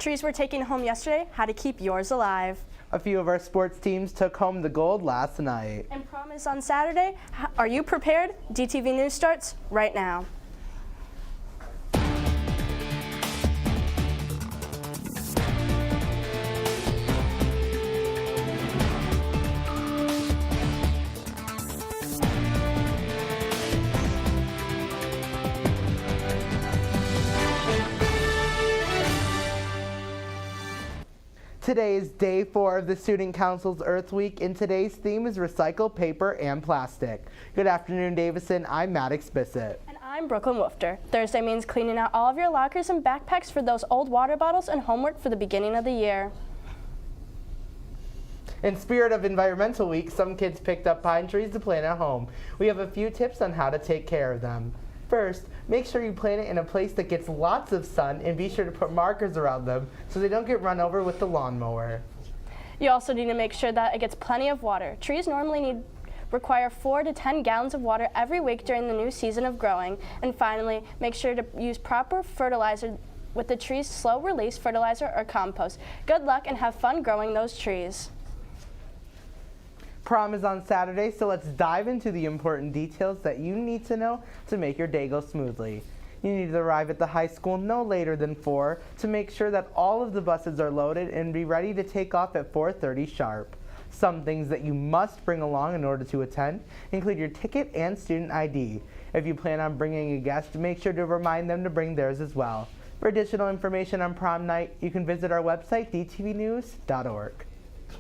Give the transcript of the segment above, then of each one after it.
Trees we're taking home yesterday, how to keep yours alive. A few of our sports teams took home the gold last night. And prom is on Saturday. Are you prepared? DTV News starts right now. Today is day 4 of the Student Council's Earth Week, and today's theme is recycle paper and plastic. Good afternoon, Davison. I'm Maddox Bissett. And I'm Brooklyn Woofter. Thursday means cleaning out all of your lockers and backpacks for those old water bottles and homework for the beginning of the year. In spirit of Environmental Week, some kids picked up pine trees to plant at home. We have a few tips on how to take care of them. First, make sure you plant it in a place that gets lots of sun, and be sure to put markers around them so they don't get run over with the lawnmower. You also need to make sure that it gets plenty of water. Trees normally require 4 to 10 gallons of water every week during the new season of growing. And finally, make sure to use proper fertilizer with the tree's slow release fertilizer or compost. Good luck and have fun growing those trees. Prom is on Saturday, so let's dive into the important details that you need to know to make your day go smoothly. You need to arrive at the high school no later than 4 to make sure that all of the buses are loaded and be ready to take off at 4:30 sharp. Some things that you must bring along in order to attend include your ticket and student ID. If you plan on bringing a guest, make sure to remind them to bring theirs as well. For additional information on prom night, you can visit our website, dtvnews.org.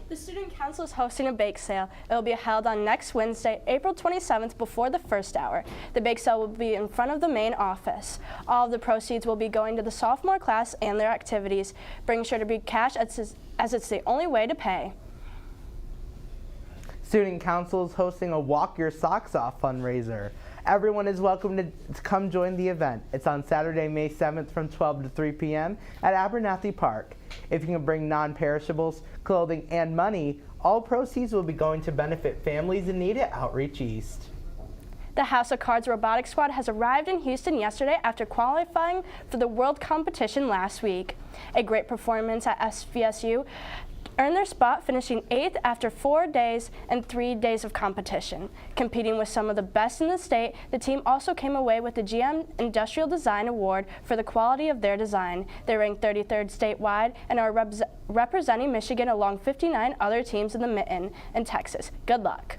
The Student Council is hosting a bake sale. It will be held on next Wednesday, April 27th before the first hour. The bake sale will be in front of the main office. All of the proceeds will be going to the sophomore class and their activities. Bring sure to be cash as it's the only way to pay. Student Council is hosting a Walk Your Socks Off fundraiser. Everyone is welcome to come join the event. It's on Saturday, May 7th from 12 to 3 p.m. at Abernathy Park. If you can bring non-perishables, clothing, and money, all proceeds will be going to benefit families in need at Outreach East. The House of Cards Robotics Squad has arrived in Houston yesterday after qualifying for the World Competition last week. A great performance at SVSU earned their spot, finishing 8th after 4 days and 3 days of competition. Competing with some of the best in the state, the team also came away with the GM Industrial Design Award for the quality of their design. They ranked 33rd statewide and are representing Michigan along 59 other teams in the Mitten in Texas. Good luck.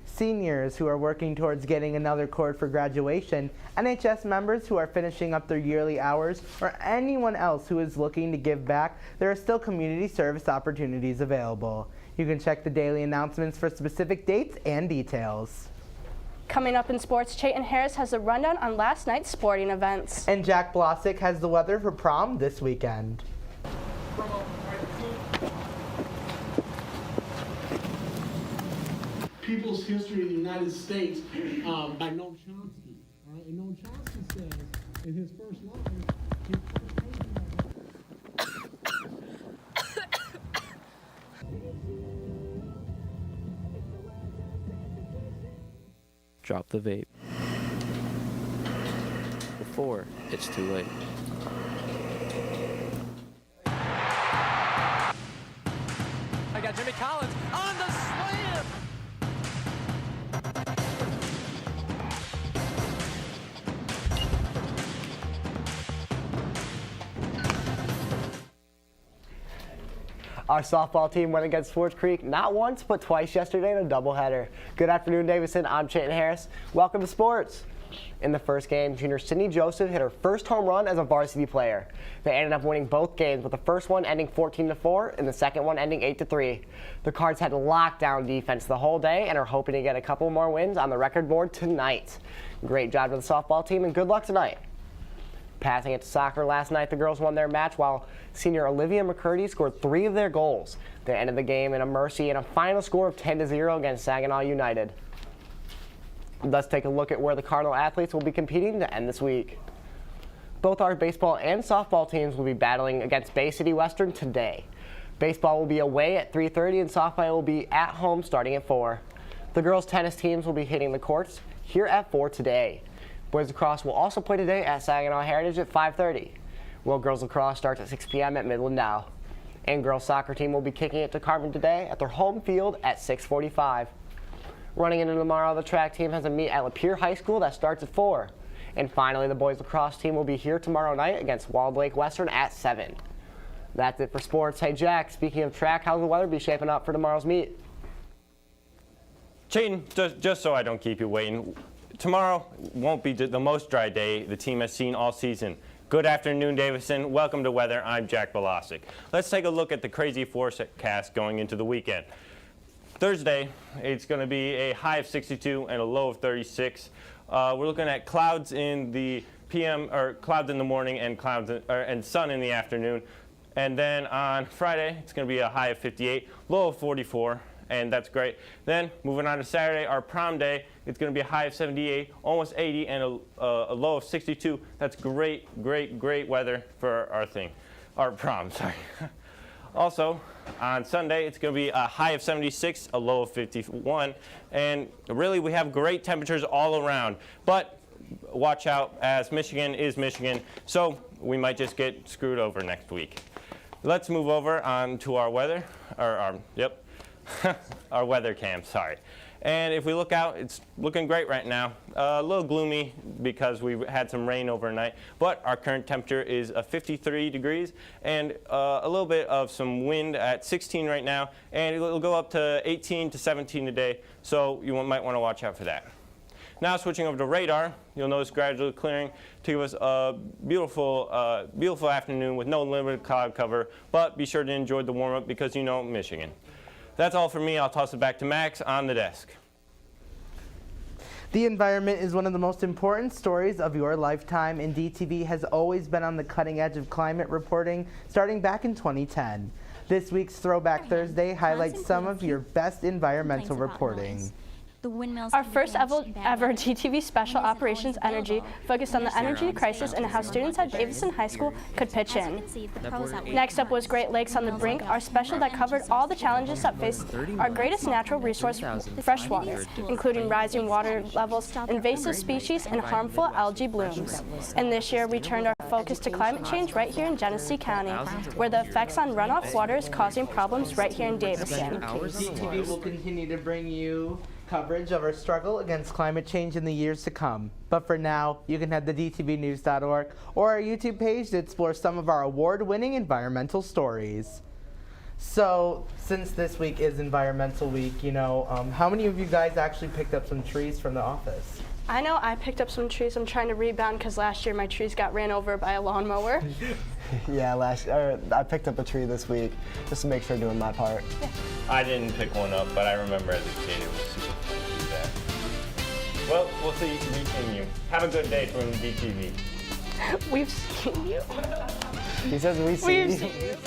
Seniors who are working towards getting another cord for graduation, NHS members who are finishing up their yearly hours, or anyone else who is looking to give back, there are still community service opportunities available. You can check the daily announcements for specific dates and details. Coming up in sports, Chayton Harris has a rundown on last night's sporting events. And Jack Blosick has the weather for prom this weekend. People's History of the United States by Noam Chomsky. All right? And Noam Chomsky says in his first line, Drop the vape before it's too late. I got Jimmy Collins on the slam. Our softball team went against Swartz Creek not once but twice yesterday in a doubleheader. Good afternoon, Davison. I'm Chayton Harris. Welcome to sports. In the first game, junior Sydney Joseph hit her first home run as a varsity player. They ended up winning both games, with the first one ending 14-4 and the second one ending 8-3. The Cards had lockdown defense the whole day and are hoping to get a couple more wins on the record board tonight. Great job to the softball team and good luck tonight. Passing it to soccer last night, the girls won their match while senior Olivia McCurdy scored 3 of their goals. They ended the game in a mercy and a final score of 10-0 against Saginaw United. Let's take a look at where the Cardinal athletes will be competing to end this week. Both our baseball and softball teams will be battling against Bay City Western today. Baseball will be away at 3:30 and softball will be at home starting at 4. The girls' tennis teams will be hitting the courts here at 4 today. Boys lacrosse will also play today at Saginaw Heritage at 5:30. Well, girls lacrosse starts at 6 p.m. at Midland now. And girls soccer team will be kicking it to Carmen today at their home field at 6:45. Running into tomorrow, the track team has a meet at Lapeer High School that starts at 4. And finally, the boys lacrosse team will be here tomorrow night against Walled Lake Western at 7. That's it for sports. Hey, Jack, speaking of track, how's the weather be shaping up for tomorrow's meet? Chayton, just so I don't keep you waiting, tomorrow won't be the most dry day the team has seen all season. Good afternoon, Davison. Welcome to Weather. I'm Jack Balasic. Let's take a look at the crazy forecast going into the weekend. Thursday, it's going to be a high of 62 and a low of 36. We're looking at clouds in the PM, or clouds in the morning and and sun in the afternoon. And then on Friday, it's going to be a high of 58, low of 44. And that's great. Then moving on to Saturday, our prom day, it's going to be a high of 78, almost 80, and a low of 62. That's great, great, great weather for our prom, sorry. Also, on Sunday, it's going to be a high of 76, a low of 51, and really we have great temperatures all around. But watch out, as Michigan is Michigan, so we might just get screwed over next week. Let's move over on to our weather, our weather cam, sorry. And if we look out, it's looking great right now. A little gloomy because we had some rain overnight, but our current temperature is 53 degrees and a little bit of some wind at 16 right now, and it'll go up to 18 to 17 today, so you might want to watch out for that. Now switching over to radar, you'll notice gradually clearing to give us a beautiful afternoon with no limited cloud cover, but be sure to enjoy the warm-up because you know Michigan. That's all for me. I'll toss it back to Max on the desk. The environment is one of the most important stories of your lifetime, and DTV has always been on the cutting edge of climate reporting, starting back in 2010. This week's Throwback Thursday highlights some of your best environmental reporting. The windmills Our can be first damaged ever in bad weather. DTV special Wind isn't Operations always Energy available. focused on the When energy you're crisis and how students at Davison High School could pitch As you in. can see, the pros outweigh Next the up was cons. Great Lakes on the Windmills Brink, will our go special that from covered all the challenges that face our greatest natural resource, fresh water, including rising water levels, invasive species, and harmful algae blooms. And this year we turned our focus to climate change right here in Genesee County, where the effects on runoff water is causing problems right here in Davison. DTV will continue to bring you coverage of our struggle against climate change in the years to come. But for now, you can head to dtvnews.org or our YouTube page to explore some of our award-winning environmental stories. So, since this week is Environmental Week, how many of you guys actually picked up some trees from the office? I know I picked up some trees. I'm trying to rebound because last year my trees got ran over by a lawnmower. Yeah, I picked up a tree this week just to make sure doing my part. I didn't pick one up, but I remember as a kid it was super fun to do that. Well, we'll see you. Have a good day from DTV. We've seen you. He says we see We've you. seen you.